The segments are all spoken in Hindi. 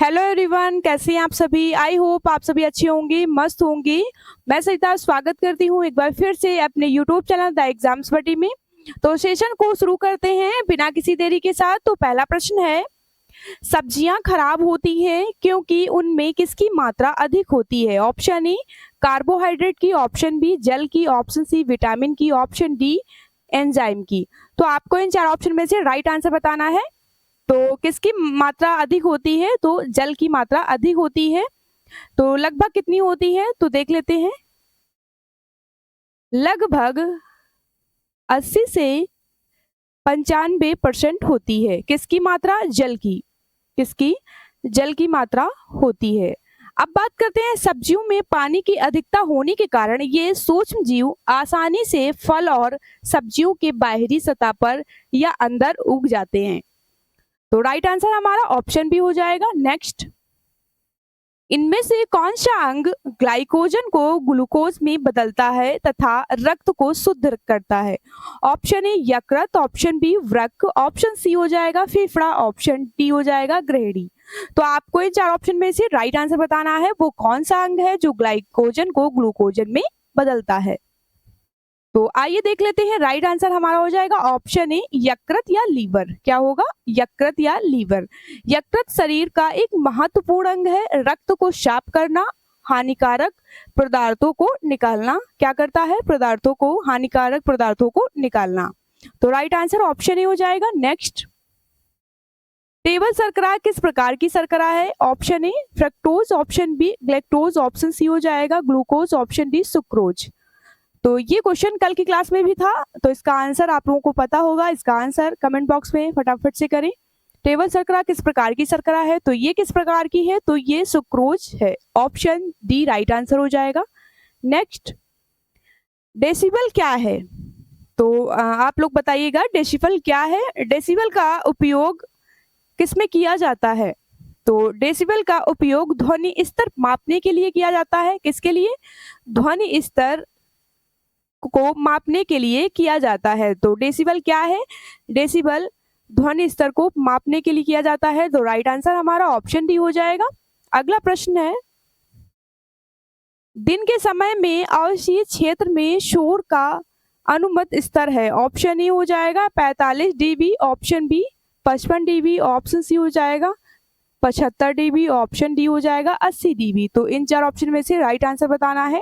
हेलो एवरीवन, कैसे हैं आप सभी। आई होप आप सभी अच्छे होंगे, मस्त होंगे। मैं सरिता स्वागत करती हूँ एक बार फिर से अपने यूट्यूब चैनल द एग्जाम्स बटी में। तो सेशन को शुरू करते हैं बिना किसी देरी के साथ। तो पहला प्रश्न है, सब्जियां खराब होती हैं क्योंकि उनमें किसकी मात्रा अधिक होती है। ऑप्शन ए कार्बोहाइड्रेट की, ऑप्शन बी जल की, ऑप्शन सी विटामिन की, ऑप्शन डी एंजाइम की। तो आपको इन चार ऑप्शन में से राइट आंसर बताना है। तो किसकी मात्रा अधिक होती है, तो जल की मात्रा अधिक होती है। तो लगभग कितनी होती है, तो देख लेते हैं। लगभग 80 से 95% होती है। किसकी मात्रा, जल की। किसकी, जल की मात्रा होती है। अब बात करते हैं, सब्जियों में पानी की अधिकता होने के कारण ये सूक्ष्म जीव आसानी से फल और सब्जियों के बाहरी सतह पर या अंदर उग जाते हैं। तो राइट आंसर हमारा ऑप्शन बी हो जाएगा। नेक्स्ट, इनमें से कौन सा अंग ग्लाइकोजन को ग्लूकोज में बदलता है तथा रक्त को शुद्ध करता है। ऑप्शन ए यकृत, ऑप्शन बी वृक्क, ऑप्शन सी हो जाएगा फेफड़ा, ऑप्शन डी हो जाएगा ग्रहणी। तो आपको इन चार ऑप्शन में से राइट आंसर बताना है, वो कौन सा अंग है जो ग्लाइकोजन को ग्लूकोजन में बदलता है। तो आइए देख लेते हैं, राइट आंसर हमारा हो जाएगा ऑप्शन ए यकृत या लीवर। क्या होगा, यकृत या लीवर। यकृत शरीर का एक महत्वपूर्ण अंग है। रक्त को साफ करना, हानिकारक पदार्थों को निकालना। क्या करता है, पदार्थों को, हानिकारक पदार्थों को निकालना। तो राइट आंसर ऑप्शन ए हो जाएगा। नेक्स्ट, टेबल शर्करा किस प्रकार की शर्करा है। Option A fructose, option B galactose, option C हो जाएगा ग्लूकोज, ऑप्शन डी सुक्रोज। तो ये क्वेश्चन कल की क्लास में भी था, तो इसका आंसर आप लोगों को पता होगा। इसका आंसर कमेंट बॉक्स में फटाफट से करें। टेबल शर्करा किस प्रकार की शर्करा है, तो ये किस प्रकार की है, तो ये सुक्रोज है। ऑप्शन डी राइट आंसर हो जाएगा। नेक्स्ट, डेसिबल क्या है, तो आप लोग बताइएगा डेसिबल क्या है। डेसिबल का उपयोग किसमें किया जाता है, तो डेसिबल का उपयोग ध्वनि स्तर मापने के लिए किया जाता है। किसके लिए, ध्वनि स्तर को मापने के लिए किया जाता है। तो डेसिबल क्या है, डेसिबल ध्वनि स्तर को मापने के लिए किया जाता है। तो राइट आंसर हमारा ऑप्शन डी हो जाएगा। अगला प्रश्न है, दिन के समय में आवासीय क्षेत्र में शोर का अनुमत स्तर है। ऑप्शन ए हो जाएगा 45 dB, option B 55 dB, option C हो जाएगा 75 डीबी, ऑप्शन डी हो जाएगा 80 डीबी। तो इन चार ऑप्शन में से राइट आंसर बताना है।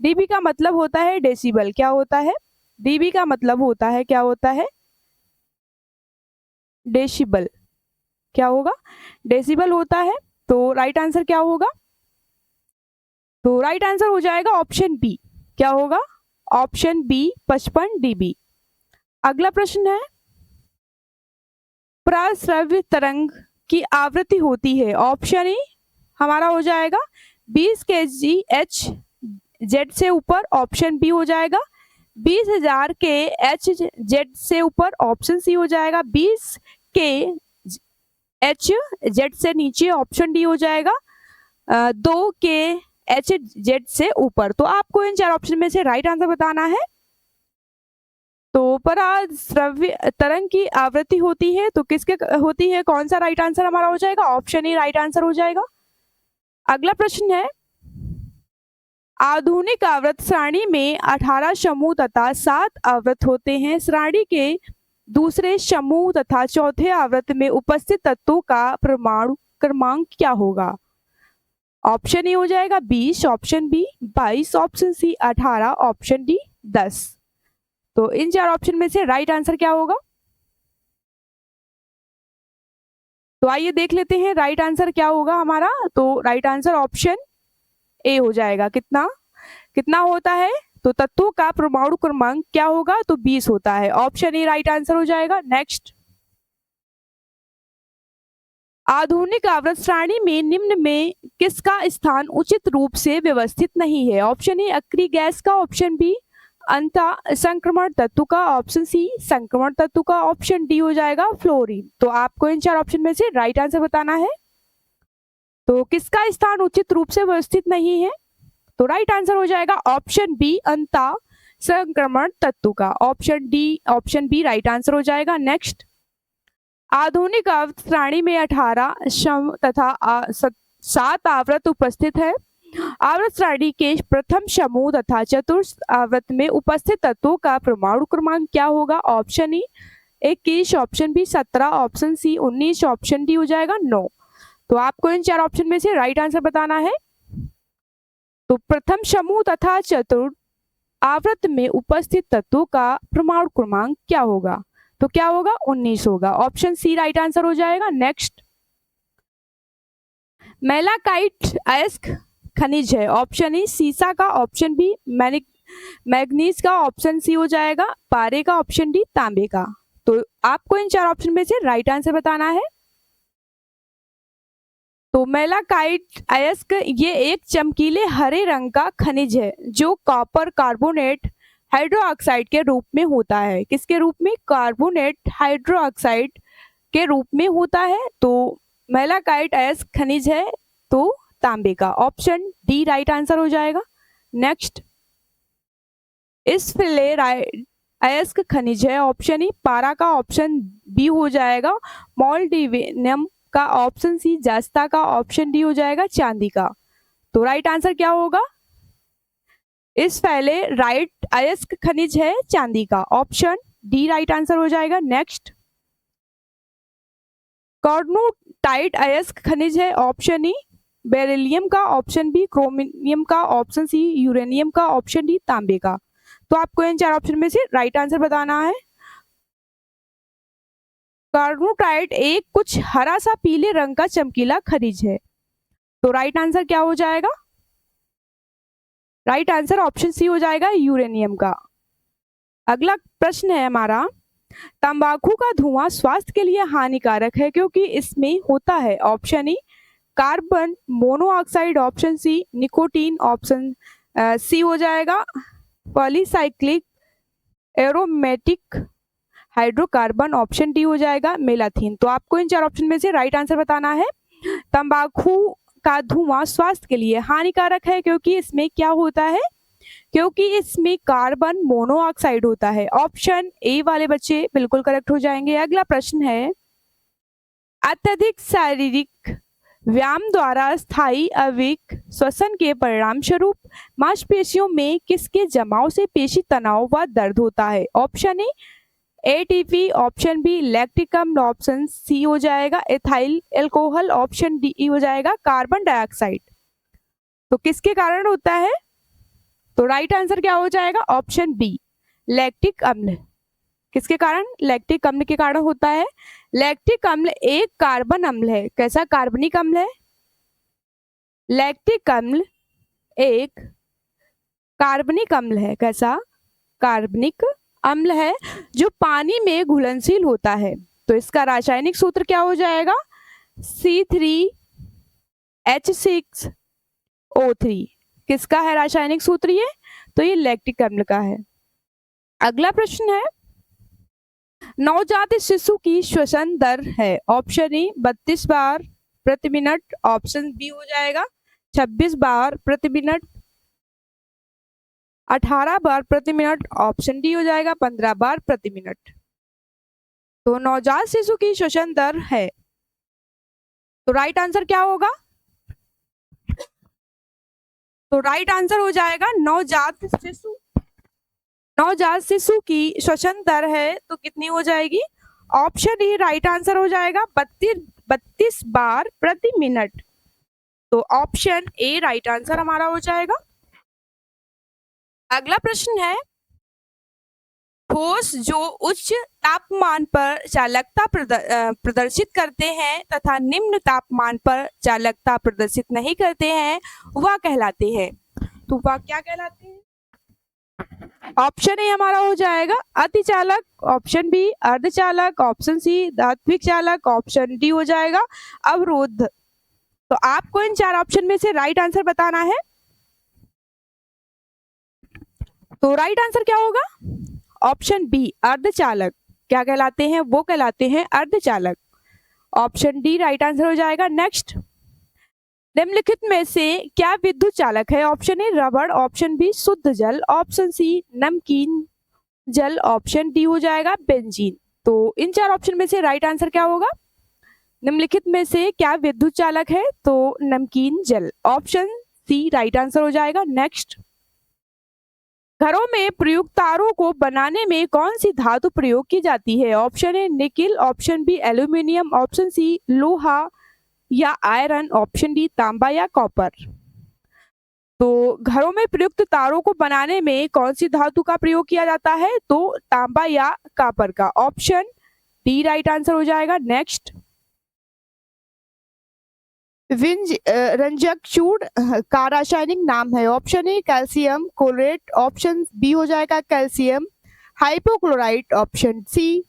डीबी का मतलब होता है डेसिबल। क्या होता है, डीबी का मतलब होता है, क्या होता है, डेसिबल। क्या होगा, डेसिबल होता है। तो राइट आंसर क्या होगा, तो राइट आंसर हो जाएगा ऑप्शन बी। क्या होगा, ऑप्शन बी 55 डीबी। अगला प्रश्न है, प्रश्रव्य तरंग की आवृत्ति होती है। ऑप्शन ए हमारा हो जाएगा 20 kHz जेड से ऊपर, ऑप्शन बी हो जाएगा 20,000 kHz से ऊपर, ऑप्शन सी हो जाएगा 20 kHz से नीचे, ऑप्शन डी हो जाएगा 2 kHz से ऊपर। तो आपको इन चार ऑप्शन में से राइट आंसर बताना है। तो पराश्रव्य तरंग की आवृत्ति होती है, तो किसके होती है, कौन सा राइट आंसर हमारा हो जाएगा, ऑप्शन ए राइट आंसर हो जाएगा। अगला प्रश्न है, आधुनिक आवर्त सारणी में 18 समूह तथा 7 आवर्त होते हैं। सारणी के दूसरे समूह तथा चौथे आवर्त में उपस्थित तत्वों का परमाणु क्रमांक क्या होगा। ऑप्शन ए हो जाएगा 20, option B 22, option C 18, option D 10। तो इन चार ऑप्शन में से राइट आंसर क्या होगा, तो आइए देख लेते हैं राइट आंसर क्या होगा हमारा। तो राइट आंसर ऑप्शन ए हो जाएगा। कितना कितना होता है, तो तत्वों का परमाणु क्रमांक क्या होगा, तो 20 होता है। ऑप्शन ए राइट आंसर हो जाएगा। नेक्स्ट, आधुनिक आवर्त सारणी में निम्न में किसका स्थान उचित रूप से व्यवस्थित नहीं है। ऑप्शन ए अक्रिय गैस का, ऑप्शन बी अंत संक्रमण तत्व का, ऑप्शन सी संक्रमण तत्व का, ऑप्शन डी हो जाएगा फ्लोरीन। तो आपको इन चार ऑप्शन में से राइट आंसर बताना है। तो किसका स्थान उचित रूप से व्यवस्थित नहीं है, तो राइट आंसर हो जाएगा ऑप्शन बी अंत संक्रमण तत्व का, option D, option B right answer हो जाएगा। नेक्स्ट, आधुनिक आवर्त सारणी में 18 शव तथा 7 आवर्त उपस्थित है। आवर्त सारणी के प्रथम समूह तथा चतुर्थ आवर्त में उपस्थित तत्वों का परमाणु क्रमांक क्या होगा? Option E 21, option B 17, option C 19, option D हो जाएगा 9। तो आपको इन 4 ऑप्शन में से राइट आंसर बताना है। तो प्रथम समूह तथा चतुर्थ आवर्त में उपस्थित तत्वों का परमाणु क्रमांक क्या होगा? तो क्या होगा? 19 होगा। ऑप्शन सी राइट आंसर हो जाएगा। नेक्स्ट, मेलाकाइट अयस्क खनिज है। ऑप्शन ई सीसा का, ऑप्शन बी मैग्नीज का, ऑप्शन सी हो जाएगा पारे का, ऑप्शन डी तांबे का। तो आपको इन 4 ऑप्शन में से राइट आंसर बताना है। तो मेलाकाइट अयस्क ये एक चमकीले हरे रंग का खनिज है जो कॉपर कार्बोनेट हाइड्रोक्साइड के रूप में होता है। किसके रूप में? कार्बोनेट हाइड्रोक्साइड के रूप में होता है। तो मेलाकाइट अयस्क खनिज है तो तांबे का, ऑप्शन डी राइट आंसर हो जाएगा। नेक्स्ट, इस फ्लेराइड अयस्क खनिज है। ऑप्शन ई पारा का, ऑप्शन बी हो जाएगा मोल्डिवियम का, ऑप्शन सी जस्ता का, ऑप्शन डी हो जाएगा चांदी का। तो राइट आंसर क्या होगा? इस फ्लेराइड अयस्क खनिज है चांदी का, ऑप्शन डी राइट आंसर हो जाएगा। नेक्स्ट, कॉर्नोटाइट अयस्क खनिज है। ऑप्शन ई बेरिलियम का, ऑप्शन बी क्रोमियम का, ऑप्शन सी यूरेनियम का, ऑप्शन डी तांबे का। तो आपको इन 4 ऑप्शन में से राइट आंसर बताना है। कार्नोटाइट एक कुछ हरा सा पीले रंग का चमकीला खनिज है। तो राइट आंसर क्या हो जाएगा? राइट आंसर ऑप्शन सी हो जाएगा यूरेनियम का। अगला प्रश्न है हमारा, तंबाकू का धुआं स्वास्थ्य के लिए हानिकारक है क्योंकि इसमें होता है। Option E carbon monoxide, option C nicotine, option C हो जाएगा polycyclic aromatic hydrocarbon, option D हो जाएगा मेलाथीन। तो आपको इन 4 ऑप्शन में से राइट आंसर बताना है। तंबाकू का धुआं स्वास्थ्य के लिए हानिकारक है क्योंकि इसमें क्या होता है? क्योंकि इसमें कार्बन मोनोऑक्साइड होता है। ऑप्शन ए वाले बच्चे बिल्कुल करेक्ट हो जाएंगे। अगला प्रश्न है, अत्यधिक शारीरिक व्यायाम द्वारा स्थायी अविक श्वसन के परिणाम स्वरूप मांसपेशियों में किसके जमाव से पेशी तनाव व दर्द होता है? Option A ATP, option B lactic अम्ल, ऑप्शन सी हो जाएगा एथाइल एल्कोहल, ऑप्शन डी हो जाएगा कार्बन डाइऑक्साइड। तो किसके कारण होता है? तो राइट आंसर क्या हो जाएगा? ऑप्शन बी लैक्टिक अम्ल। किसके कारण? लैक्टिक अम्ल के कारण होता है। लैक्टिक अम्ल एक कार्बन अम्ल है। कैसा? कार्बनिक अम्ल है। लैक्टिक अम्ल एक कार्बनिक अम्ल है। कैसा? कार्बनिक अम्ल है जो पानी में घुलनशील होता है। तो इसका रासायनिक सूत्र क्या हो जाएगा? C3H6O3। किसका है रासायनिक सूत्र ये? तो ये लैक्टिक अम्ल का है। अगला प्रश्न है, नवजात शिशु की श्वसन दर है। ऑप्शन ए 32 बार प्रति मिनट, ऑप्शन बी हो जाएगा 26 बार प्रति मिनट, 18 बार प्रति मिनट, ऑप्शन डी हो जाएगा 15 बार प्रति मिनट। तो नवजात शिशु की श्वसन दर है। तो राइट आंसर क्या होगा? तो राइट आंसर हो जाएगा नवजात शिशु की श्वसन दर है तो कितनी हो जाएगी? ऑप्शन ई राइट आंसर हो जाएगा 32 बार प्रति मिनट। तो ऑप्शन ए राइट आंसर हमारा हो जाएगा। अगला प्रश्न है, ठोस जो उच्च तापमान पर चालकता प्रदर्शित करते हैं तथा निम्न तापमान पर चालकता प्रदर्शित नहीं करते हैं वह कहलाते हैं। तो वह क्या कहलाते हैं? ऑप्शन ए हमारा हो जाएगा अतिचालक, ऑप्शन बी अर्धचालक, ऑप्शन सी धात्विक चालक, ऑप्शन डी हो जाएगा अवरोध। तो आपको इन 4 ऑप्शन में से राइट आंसर बताना है। तो राइट आंसर क्या होगा? ऑप्शन बी अर्धचालक क्या कहलाते हैं? वो कहलाते हैं अर्धचालक। ऑप्शन डी राइट आंसर हो जाएगा। नेक्स्ट, निम्नलिखित में से क्या विद्युत चालक है? ऑप्शन ए रबड़, ऑप्शन बी शुद्ध जल, ऑप्शन सी नमकीन जल, ऑप्शन डी हो जाएगा बेंजीन। तो इन चार ऑप्शन में से राइट आंसर क्या होगा? निम्नलिखित में से क्या विद्युत चालक है? तो नमकीन जल, ऑप्शन सी राइट आंसर हो जाएगा। नेक्स्ट, घरों में प्रयुक्त तारों को बनाने में कौन सी धातु प्रयोग की जाती है? Option A nickel, option B aluminium, option C लोहा या आयरन, ऑप्शन डी तांबा या कॉपर। तो घरों में प्रयुक्त तारों को बनाने में कौन सी धातु का प्रयोग किया जाता है? तो तांबा या कॉपर का, ऑप्शन डी राइट आंसर हो जाएगा। नेक्स्ट, रंजक चूर्ण का रासायनिक नाम है? Option A calcium chlorate, option B हो जाएगा calcium hypochlorite, option C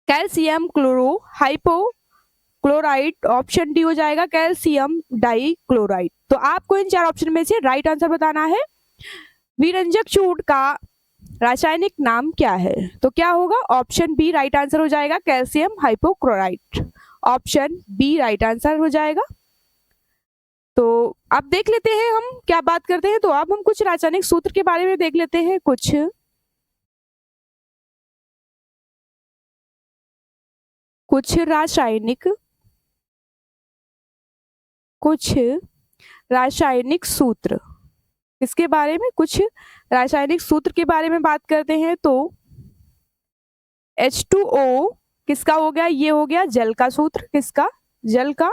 calcium chloro hypochlorite, option D हो जाएगा कैल्शियम डाइक्लोराइट। तो आपको इन चार ऑप्शन में से राइट आंसर बताना है। विरंजक चूर्ण का रासायनिक नाम क्या है? तो क्या होगा? ऑप्शन बी राइट आंसर हो जाएगा calcium hypochlorite, option B right answer हो जाएगा। तो अब देख लेते हैं हम क्या बात करते हैं। तो अब हम कुछ रासायनिक सूत्र के बारे में देख लेते हैं। कुछ रासायनिक सूत्र, इसके बारे में कुछ रासायनिक सूत्र के बारे में बात करते हैं। तो H2O किसका हो गया? ये हो गया जल का सूत्र, किसका? जल का।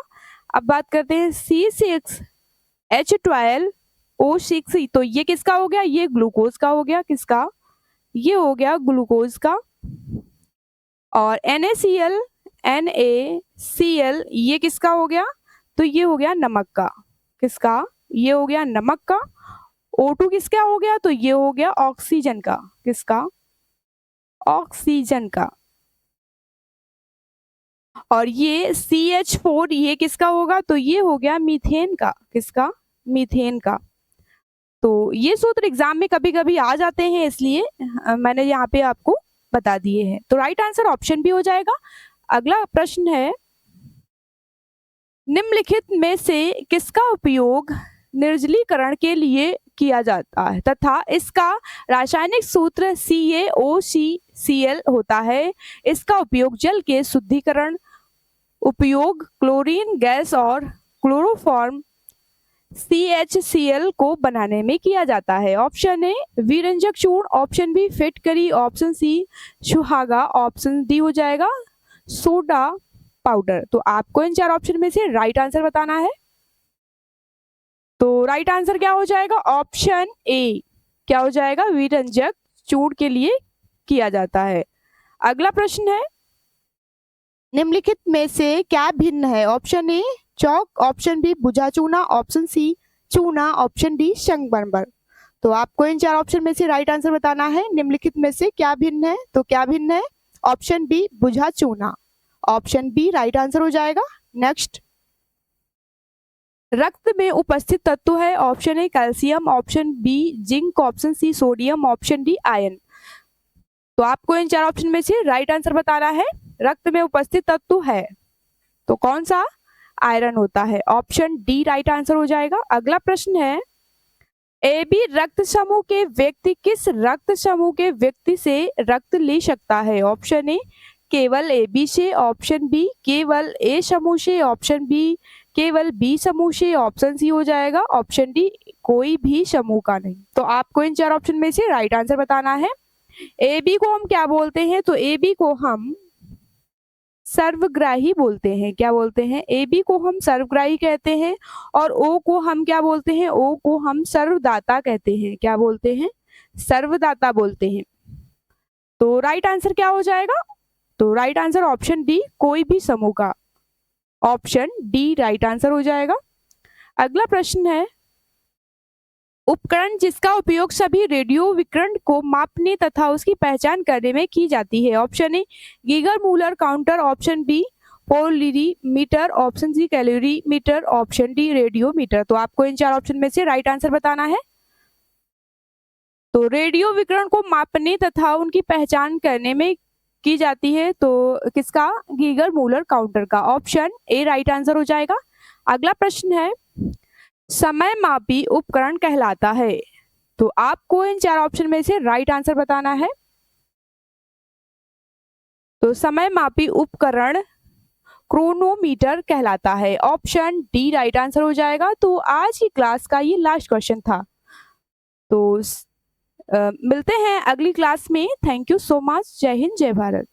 अब बात करते हैं C6H12O6, तो ये किसका हो गया? ये ग्लूकोज का हो गया, किसका? ये हो गया ग्लूकोज का। और NaCl ये किसका हो गया? तो ये हो गया नमक का, किसका? ये हो गया नमक का। O2 किसका हो गया? तो ये हो गया ऑक्सीजन का, किसका? ऑक्सीजन का। और ये CH4 ये किसका होगा? तो ये हो गया मीथेन का, किसका? मीथेन का। तो ये सूत्र एग्जाम में कभी कभी आ जाते हैं, इसलिए मैंने यहाँ पे आपको बता दिए हैं। तो राइट आंसर ऑप्शन भी हो जाएगा। अगला प्रश्न है, निम्नलिखित में से किसका उपयोग निर्जलीकरण के लिए किया जाता है तथा इसका रासायनिक सूत्र CaOCCl होता है? इसका उपयोग जल के शुद्धिकरण, उपयोग क्लोरीन गैस और क्लोरोफॉर्म CHCl को बनाने में किया जाता है। ऑप्शन ए विरंजक चूर्ण, ऑप्शन बी फिटकरी, ऑप्शन सी सुहागा, ऑप्शन डी हो जाएगा सोडा पाउडर। तो आपको इन चार ऑप्शन में से राइट आंसर बताना है। तो राइट आंसर क्या हो जाएगा? ऑप्शन ए क्या हो जाएगा? विरंजक चूर्ण के लिए किया जाता है। अगला प्रश्न है, निम्नलिखित में से क्या भिन्न है? Option A chalk, option B बुझा चूना, ऑप्शन सी चूना, ऑप्शन डी संगमरमर। तो आपको इन चार ऑप्शन में से राइट आंसर बताना है। निम्नलिखित में से क्या भिन्न है? तो क्या भिन्न है? ऑप्शन बी बुझा चूना, ऑप्शन बी राइट आंसर हो जाएगा। नेक्स्ट, रक्त में उपस्थित तत्व है? Option A calcium, option B zinc, option C sodium, option D iron. तो आपको इन चार ऑप्शन में से राइट आंसर बताना है। रक्त में उपस्थित तत्व है तो कौन सा? आयरन होता है, ऑप्शन डी राइट आंसर हो जाएगा। अगला प्रश्न है, AB रक्त समूह के व्यक्ति किस रक्त समूह के व्यक्ति से रक्त ले सकता है? ऑप्शन ए केवल AB से, ऑप्शन बी केवल A समूह से, ऑप्शन बी केवल B समूह से, ऑप्शन सी हो जाएगा ऑप्शन डी कोई भी समूह का नहीं। तो आपको इन चार ऑप्शन में से राइट आंसर बताना है। AB को हम क्या बोलते हैं? तो AB को हम सर्वग्राही बोलते हैं। क्या बोलते हैं? AB को हम सर्वग्राही कहते हैं। और O को हम क्या बोलते हैं? O को हम सर्वदाता कहते हैं। क्या बोलते हैं? सर्वदाता बोलते हैं। तो राइट आंसर क्या हो जाएगा? तो राइट आंसर ऑप्शन डी कोई भी समूह का, ऑप्शन डी राइट आंसर हो जाएगा। अगला प्रश्न है, उपकरण जिसका उपयोग सभी रेडियो विकिरण को मापने तथा उसकी पहचान करने में की जाती है? Option A Geiger Muller counter, option B polarimeter, option C calorimeter, option D radiometer. तो आपको इन चार ऑप्शन में से राइट आंसर बताना है। तो रेडियो विकिरण को मापने तथा उनकी पहचान करने में की जाती है तो किसका? गीगर मूलर काउंटर का, ऑप्शन ए राइट आंसर हो जाएगा। अगला प्रश्न है, समय मापी उपकरण कहलाता है? तो आपको इन चार ऑप्शन में से राइट आंसर बताना है। तो समय मापी उपकरण क्रोनोमीटर कहलाता है। ऑप्शन डी राइट आंसर हो जाएगा। तो आज की क्लास का ये लास्ट क्वेश्चन था। तो मिलते हैं अगली क्लास में। Thank you so much. जय हिंद, जय भारत।